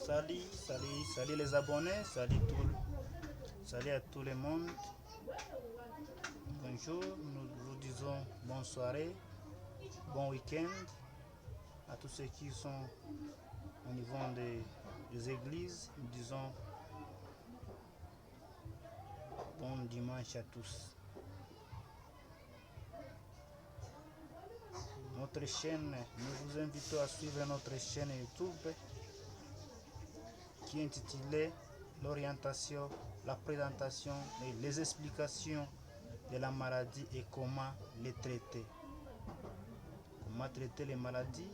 Salut les abonnés, salut à tout le monde. Bonjour, nous vous disons bonne soirée, bon week-end à tous ceux qui sont au niveau des églises. Nous disons bon dimanche à tous. Notre chaîne, nous vous invitons à suivre notre chaîne YouTube qui est intitulée l'orientation, la présentation et les explications de la maladie et comment les traiter. Comment traiter les maladies,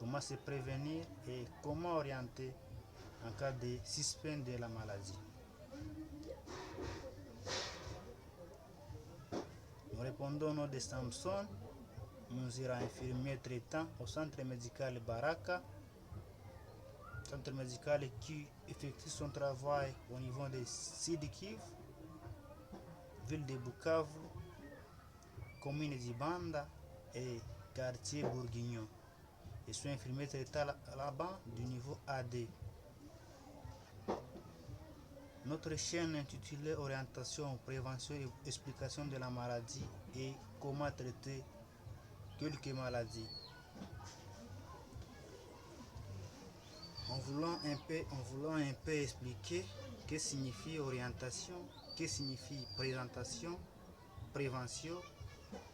comment se prévenir et comment orienter en cas de suspicion de la maladie. Nous répondons au nom de Samson, Mounzira, infirmier traitant au centre médical Baraka, centre médical qui effectue son travail au niveau de Sidikiv, ville de Bukavu, commune d'Ibanda et quartier Bourguignon. Je suis infirmier traitant là-bas du niveau AD. Notre chaîne intitulée Orientation, prévention et explication de la maladie et comment traiter quelques maladies. En voulant un peu expliquer que signifie orientation, que signifie présentation, prévention,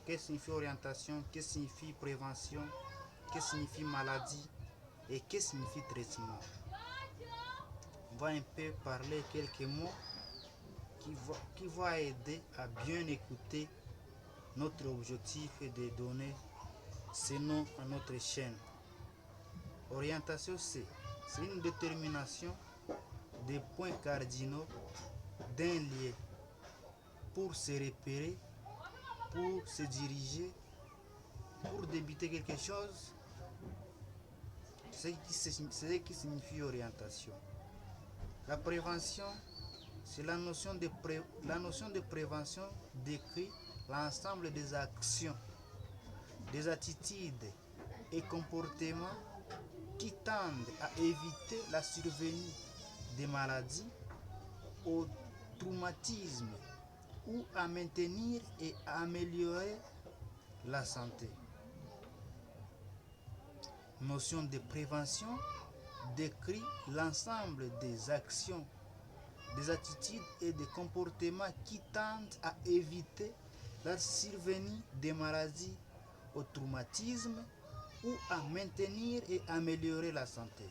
que signifie orientation, que signifie prévention, que signifie maladie et que signifie traitement. On va un peu parler quelques mots qui vont aider à bien écouter notre objectif est de donner ce nom à notre chaîne. Orientation, c'est une détermination des points cardinaux d'un lieu pour se repérer, pour se diriger, pour débuter quelque chose. C'est ce qui signifie orientation. La prévention, c'est la notion de prévention décrit l'ensemble des actions, des attitudes et comportements qui tendent à éviter la survenue des maladies, au traumatisme ou à maintenir et à améliorer la santé. Notion de prévention décrit l'ensemble des actions, des attitudes et des comportements qui tendent à éviter la survenue des maladies, au traumatisme ou à maintenir et améliorer la santé.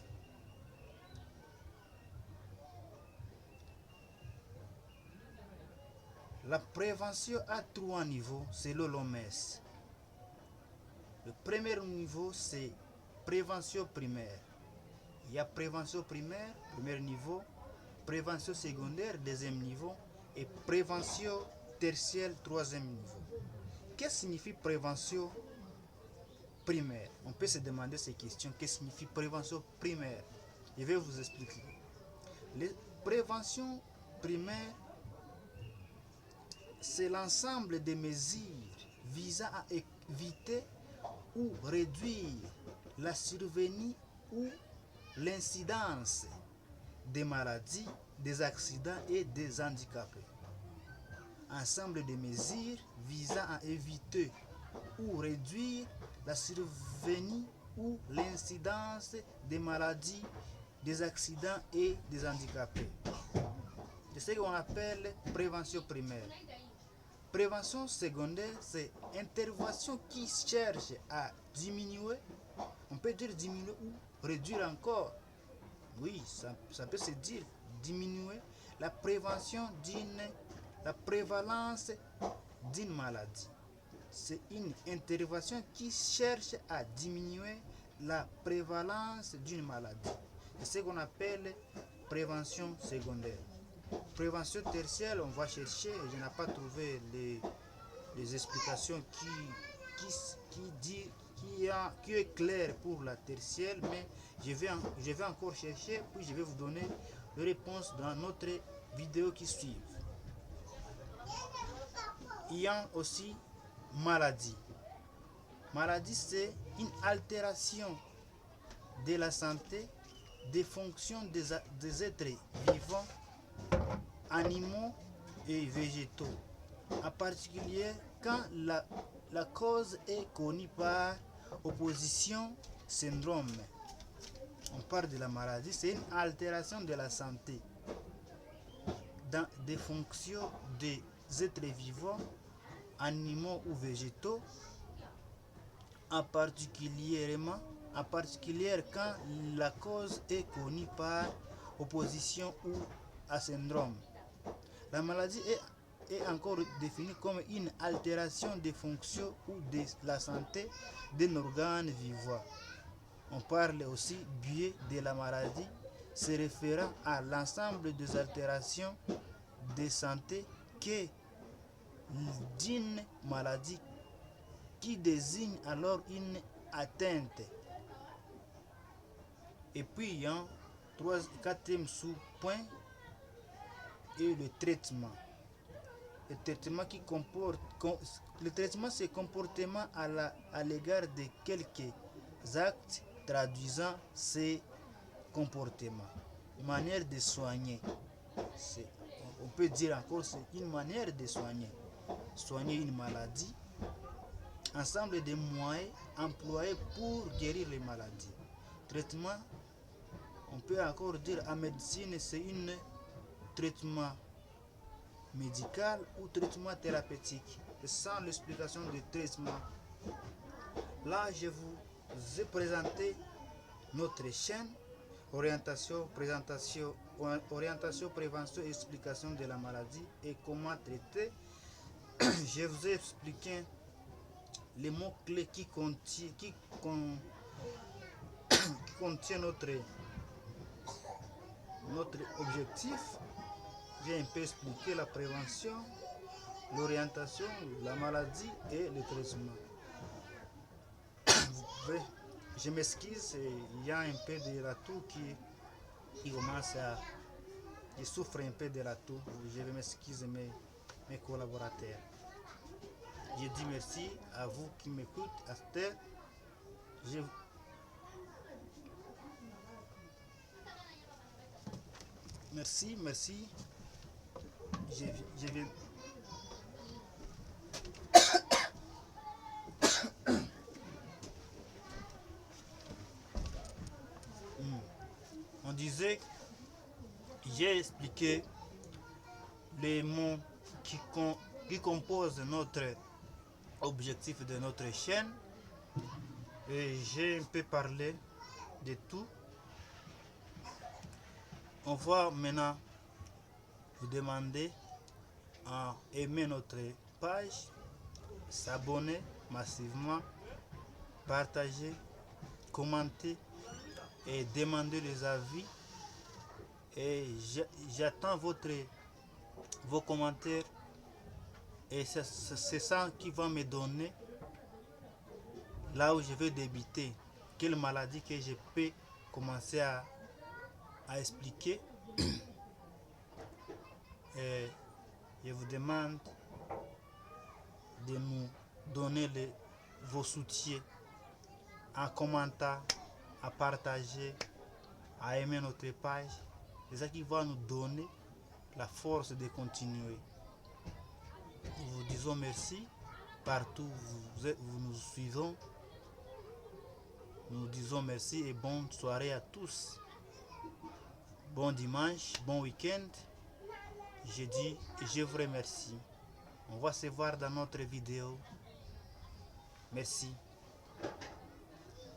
La prévention a trois niveaux selon l'OMS. Le premier niveau, c'est prévention primaire. Il y a prévention primaire, premier niveau, prévention secondaire, deuxième niveau, et prévention tertiaire, troisième niveau. Qu'est-ce que signifie prévention primaire? On peut se demander ces questions. Qu'est-ce que signifie prévention primaire? Je vais vous expliquer. Les préventions primaires, c'est l'ensemble des mesures visant à éviter ou réduire la survenue ou l'incidence des maladies, des accidents et des handicapés. Ensemble de mesures visant à éviter ou réduire la survenue ou l'incidence des maladies, des accidents et des handicapés. C'est ce qu'on appelle prévention primaire. Prévention secondaire, c'est intervention qui cherche à diminuer, on peut dire diminuer ou réduire encore. Oui, ça peut se dire diminuer la prévalence d'une maladie. C'est une intervention qui cherche à diminuer la prévalence d'une maladie. C'est ce qu'on appelle prévention secondaire. Prévention tertiaire, on va chercher, je n'ai pas trouvé les explications qui est claire pour la tertiaire, mais je vais encore chercher, puis je vais vous donner les réponses dans notre vidéo qui suit. Il y a aussi maladie. Maladie, c'est une altération de la santé des fonctions des êtres vivants, animaux et végétaux, en particulier quand la cause est connue par opposition syndrome. On parle de la maladie, c'est une altération de la santé dans des fonctions des êtres vivants, animaux ou végétaux, en particulier quand la cause est connue par opposition ou à syndrome. La maladie est encore définie comme une altération des fonctions ou de la santé d'un organe vivant. On parle aussi biais de la maladie, se référant à l'ensemble des altérations de santé d'une maladie qui désigne alors une atteinte. Et puis, quatrième sous-point est le traitement. Le traitement, c'est comportement à l'égard de quelques actes traduisant ces comportements. Manière de soigner. On peut dire encore c'est une manière de soigner. Soigner une maladie. Ensemble de moyens employés pour guérir les maladies. Traitement, on peut encore dire en médecine, c'est un traitement médical ou traitement thérapeutique. Et sans l'explication du traitement, là je vous ai présenté notre chaîne orientation, prévention et explication de la maladie et comment traiter. Je vous ai expliqué les mots-clés qui contient notre objectif. J'ai un peu expliqué la prévention, l'orientation, la maladie et le traitement. Je m'excuse, il y a un peu de la toux qui commence à... Je souffre un peu de la toux. Je vais m'excuser mes collaborateurs. Je dis merci à vous qui m'écoutent à cette heure. Merci. Je vais... On disait, j'ai expliqué les mots qui composent notre objectif de notre chaîne et j'ai un peu parlé de tout. On va maintenant vous demander à aimer notre page, s'abonner massivement, partager, commenter et demander les avis. Et j'attends vos commentaires et c'est ça qui va me donner là où je vais débuter, quelle maladie que je peux commencer à expliquer. Et je vous demande de nous donner vos soutiens en commentant, à partager, à aimer notre page. C'est ça qui va nous donner la force de continuer. Nous vous disons merci partout où vous nous suivons. Nous disons merci et bonne soirée à tous. Bon dimanche, bon week-end. Je dis et je vous remercie. On va se voir dans notre vidéo. Merci.